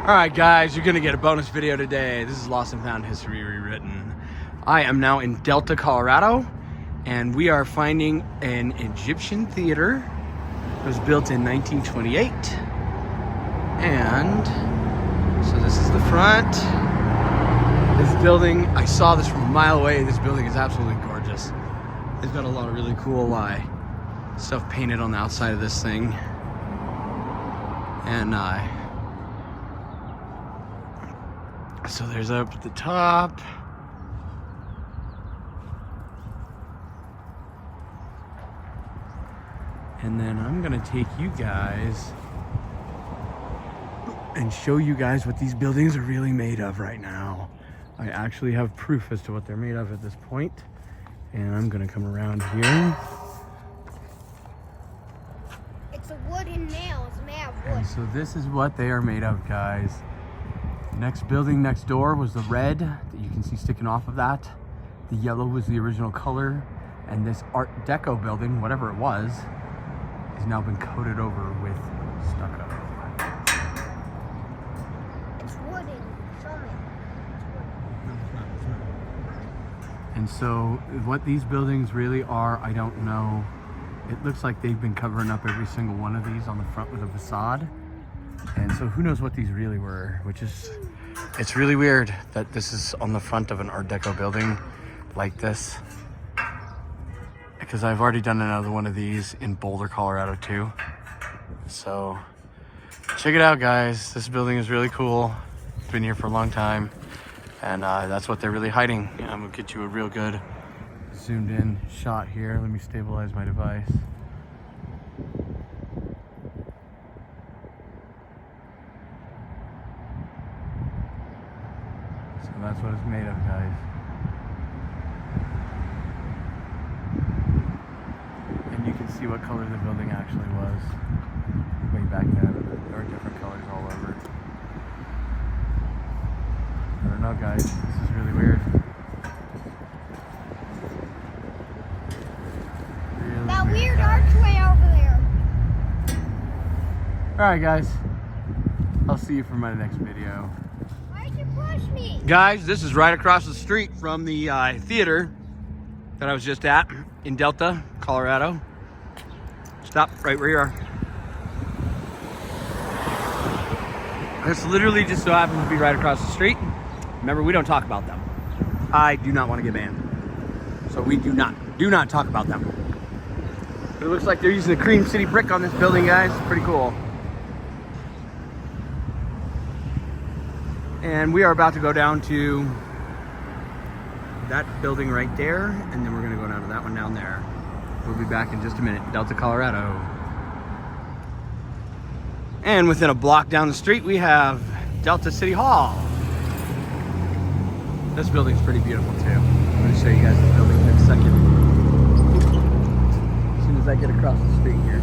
Alright guys, you're gonna get a bonus video today. This is Lost and Found History Rewritten. I am now in Delta, Colorado, and we are finding an Egyptian theater. It was built in 1928. And so this is the front. This building, I saw this from a mile away. This building is absolutely gorgeous. It's got a lot of really cool stuff painted on the outside of this thing. And so there's up at the top. And then I'm gonna take you guys and show you guys what these buildings are really made of right now. I actually have proof as to what they're made of at this point. And I'm gonna come around here. It's a wooden nail, it's made of wood. And so this is what they are made of, guys. Next building next door was the red that you can see sticking off of that. The yellow was the original color. And this Art Deco building, whatever it was, has now been coated over with stucco. It's wooden. Show me. And so what these buildings really are, I don't know. It looks like they've been covering up every single one of these on the front with a facade. And so who knows what these really were, which is, it's really weird that this is on the front of an Art Deco building like this. Because I've already done another one of these in Boulder, Colorado too. So check it out, guys. This building is really cool. It's been here for a long time. And that's what they're really hiding. I'm gonna get you a real good zoomed in shot here. Let me stabilize my device. So that's what it's made of, guys. And you can see what color the building actually was way back then. There are different colors all over. I don't know, guys. This is really weird. Really That weird guys. archway over there. Alright, guys. I'll see you for my next video. Why did you push me? Guys, this is right across the street from the theater that I was just at in Delta, Colorado. Stop right where you are. This literally just so happens to be right across the street. Remember, we don't talk about them. I do not want to get banned. So we do not talk about them. But it looks like they're using the Cream City brick on this building, guys. Pretty cool. And we are about to go down to that building right there, and then we're gonna go down to that one down there. We'll be back in just a minute, Delta, Colorado. And within a block down the street, we have Delta City Hall. This building's pretty beautiful too. I'm gonna show you guys this building in a second. As soon as I get across the street here.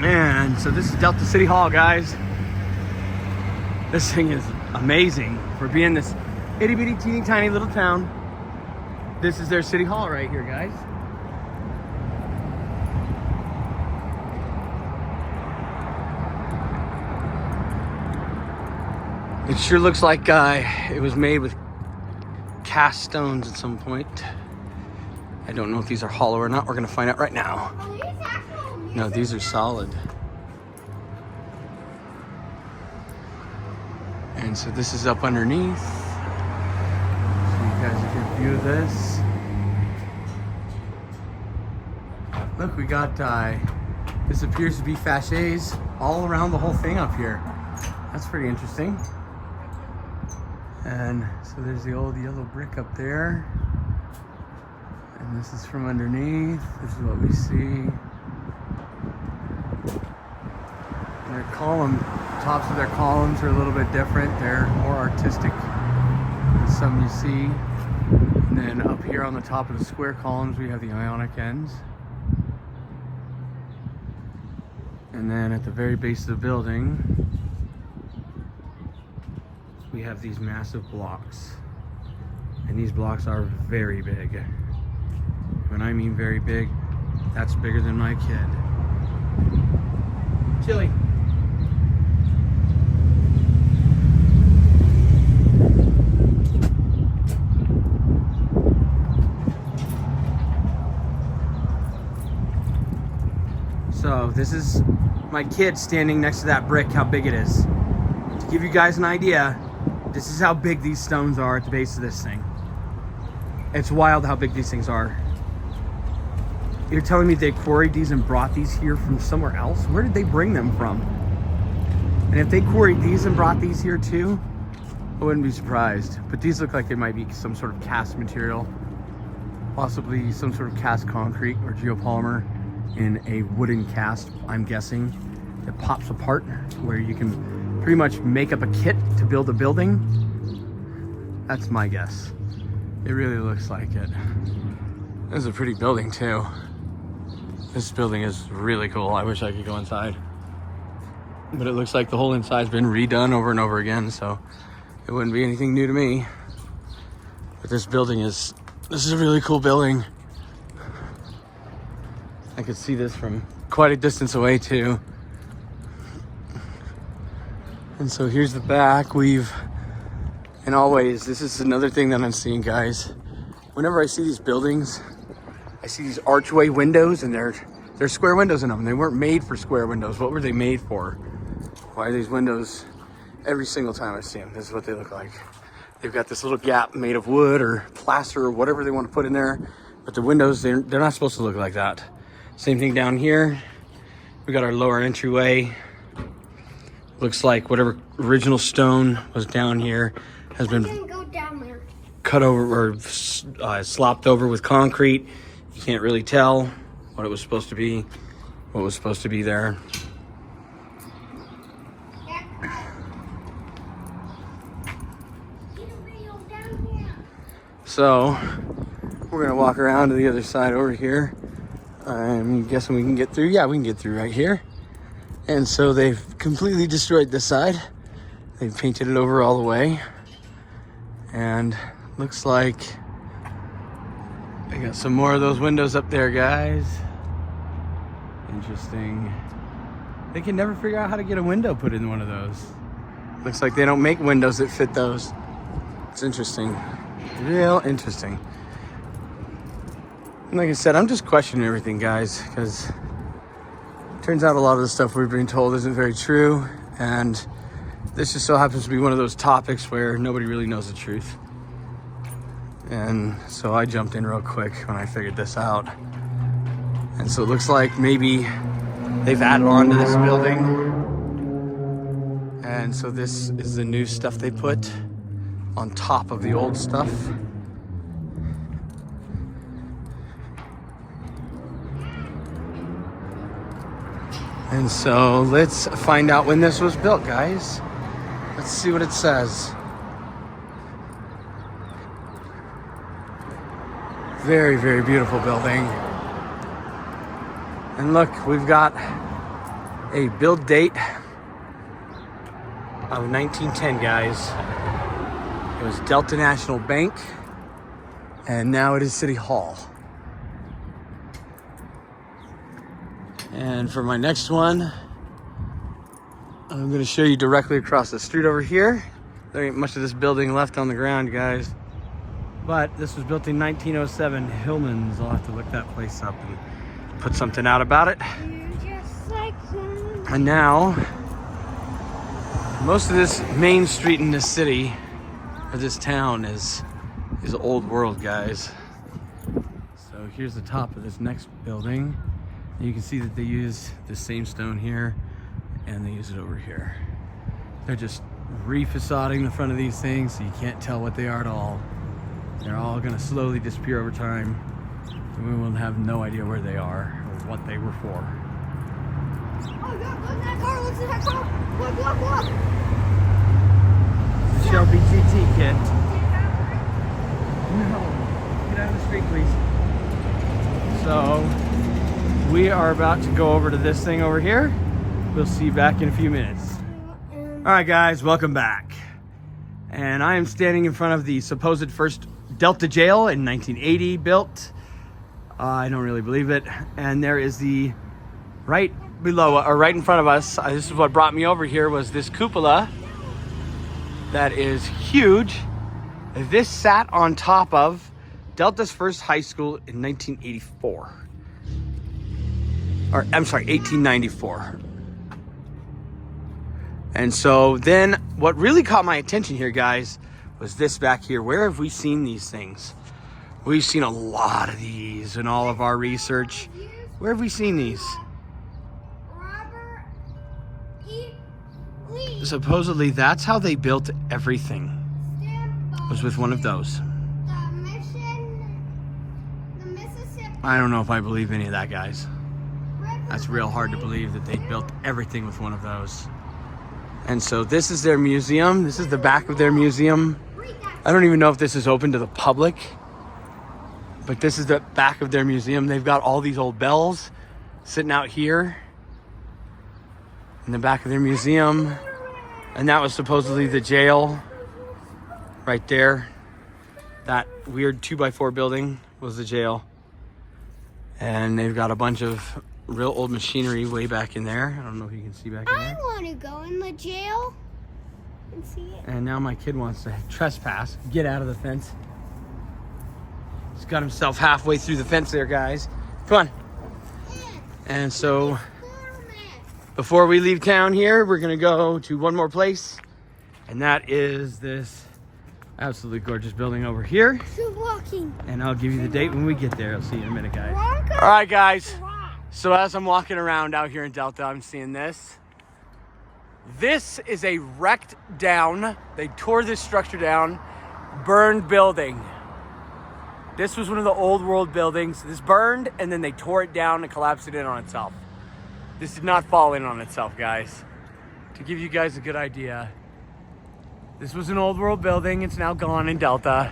Man, so this is Delta City Hall, guys. This thing is amazing for being this itty bitty teeny tiny little town. This is their city hall right here, guys. It sure looks like it was made with cast stones at some point. I don't know if these are hollow or not. We're gonna find out right now. Are these actual music? No, these are solid. And so this is up underneath. So you guys get a view of this. Look, we got, this appears to be facades all around the whole thing up here. That's pretty interesting. And so there's the old yellow brick up there. And this is from underneath. This is what we see. Their tops of their columns are a little bit different. They're more artistic than some you see. And then up here on the top of the square columns, we have the ionic ends. And then at the very base of the building, we have these massive blocks. And these blocks are very big. When I mean very big, that's bigger than my kid. Chili. So this is my kid standing next to that brick, how big it is. To give you guys an idea, this is how big these stones are at the base of this thing. It's wild how big these things are. You're telling me they quarried these and brought these here from somewhere else? Where did they bring them from? And if they quarried these and brought these here too, I wouldn't be surprised. But these look like they might be some sort of cast material, possibly some sort of cast concrete or geopolymer in a wooden cast, I'm guessing, that pops apart, where you can pretty much make up a kit to build a building. That's my guess. It really looks like it. This is a pretty building too. This building is really cool. I wish I could go inside. But it looks like the whole inside's been redone over and over again, so it wouldn't be anything new to me. But this is a really cool building. I could see this from quite a distance away too. And so here's the back. And always, this is another thing that I'm seeing, guys. Whenever I see these buildings, I see these archway windows, and they're square windows in them. They weren't made for square windows. What were they made for? Why are these windows, every single time I see them, this is what they look like. They've got this little gap made of wood or plaster or whatever they want to put in there. But the windows, they're not supposed to look like that. Same thing down here. We got our lower entryway. Looks like whatever original stone was down here has been Go down there. cut over or slopped over with concrete. You can't really tell what it was supposed to be, what was supposed to be there. So we're gonna walk around to the other side over here. I'm guessing we can get through. Yeah, we can get through right here. And so they've completely destroyed this side. They've painted it over all the way. And looks like they got some more of those windows up there, guys. Interesting. They can never figure out how to get a window put in one of those. Looks like they don't make windows that fit those. It's interesting. Real interesting. And like I said, I'm just questioning everything, guys, because it turns out a lot of the stuff we've been told isn't very true. And this just so happens to be one of those topics where nobody really knows the truth. And so I jumped in real quick when I figured this out. And so it looks like maybe they've added on to this building. And so this is the new stuff they put on top of the old stuff. And so let's find out when this was built, guys. Let's see what it says. Very, very beautiful building. And look, we've got a build date of 1910, guys. It was Delta National Bank, and now it is City Hall. And for my next one, I'm gonna show you directly across the street over here. There ain't much of this building left on the ground, guys. But this was built in 1907, Hillman's. I'll have to look that place up and put something out about it. You're just like him. And now, most of this main street in this city, or this town, is old world, guys. So here's the top of this next building. You can see that they use the same stone here, and they use it over here. They're just re-facading the front of these things, so you can't tell what they are at all. They're all gonna slowly disappear over time, and we will have no idea where they are or what they were for. Oh, look at that car. Look at that car. Look, look, look. The Shelby GT kit. No, get out of the street, please. So, we are about to go over to this thing over here. We'll see you back in a few minutes. All right, guys, welcome back. And I am standing in front of the supposed first Delta Jail in 1980 built. I don't really believe it. And there is the right below, or right in front of us. This is what brought me over here, was this cupola that is huge. This sat on top of Delta's first high school in 1984. Or I'm sorry, 1894. And so then what really caught my attention here, guys, was this back here. Where have we seen these things? We've seen a lot of these in all of our research. Where have we seen these? Robert E. Lee. Supposedly that's how they built everything, was with one of those. The Mississippi. I don't know if I believe any of that, guys. That's real hard to believe that they built everything with one of those. And so this is their museum. This is the back of their museum. I don't even know if this is open to the public, but this is the back of their museum. They've got all these old bells sitting out here in the back of their museum. And that was supposedly the jail right there. That weird 2x4 building was the jail. And they've got a bunch of real old machinery way back in there. I don't know if you can see back in I there. want to go in the jail and see it. And now my kid wants to trespass, get out of the fence. He's got himself halfway through the fence there, guys. Come on. And so before we leave town here, we're gonna go to one more place. And that is this absolutely gorgeous building over here. Still walking. And I'll give you the date when we get there. I'll see you in a minute, guys. Bronco. All right, guys. So as I'm walking around out here in Delta, I'm seeing this. This is a wrecked down, they tore this structure down, burned building. This was one of the old world buildings. This burned and then they tore it down and collapsed it in on itself. This did not fall in on itself, guys. To give you guys a good idea, this was an old world building. It's now gone in Delta.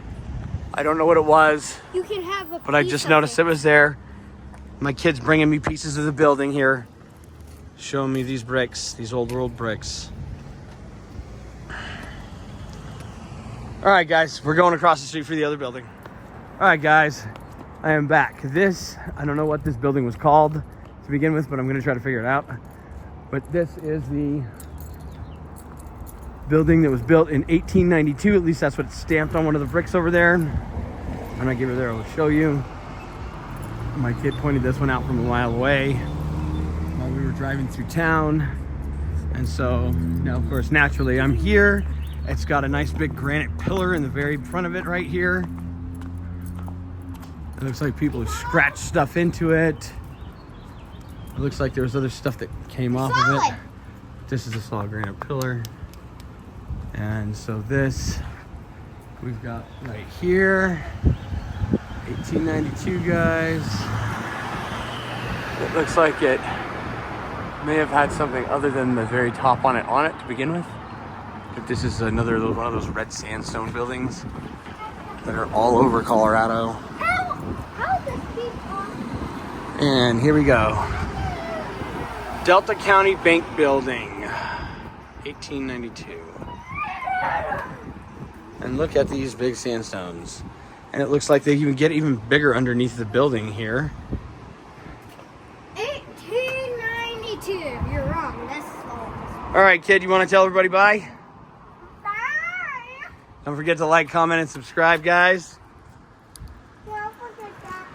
I don't know what it was, You can have a but I piece just of noticed it was there. My kid's bringing me pieces of the building here, showing me these bricks, these old world bricks. All right, guys, we're going across the street for the other building. All right, guys, I am back. This, I don't know what this building was called to begin with, but I'm gonna try to figure it out. But this is the building that was built in 1892. At least that's what it's stamped on one of the bricks over there. When I get over there, I will show you. My kid pointed this one out from a mile away while we were driving through town. And so now, of course, naturally I'm here. It's got a nice big granite pillar in the very front of it right here. It looks like people have scratched stuff into it. It looks like there was other stuff that came off of it. This is a solid granite pillar. And so this we've got right here. 1892, guys. It looks like it may have had something other than the very top on it to begin with. If this is another one of those red sandstone buildings that are all over Colorado. How does people? And here we go. Delta County Bank Building, 1892. And look at these big sandstones. And it looks like they even get even bigger underneath the building here. 1892. You're wrong. That's false. All right, kid, you want to tell everybody bye? Bye. Don't forget to like, comment, and subscribe, guys. Don't forget that.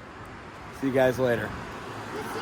See you guys later. The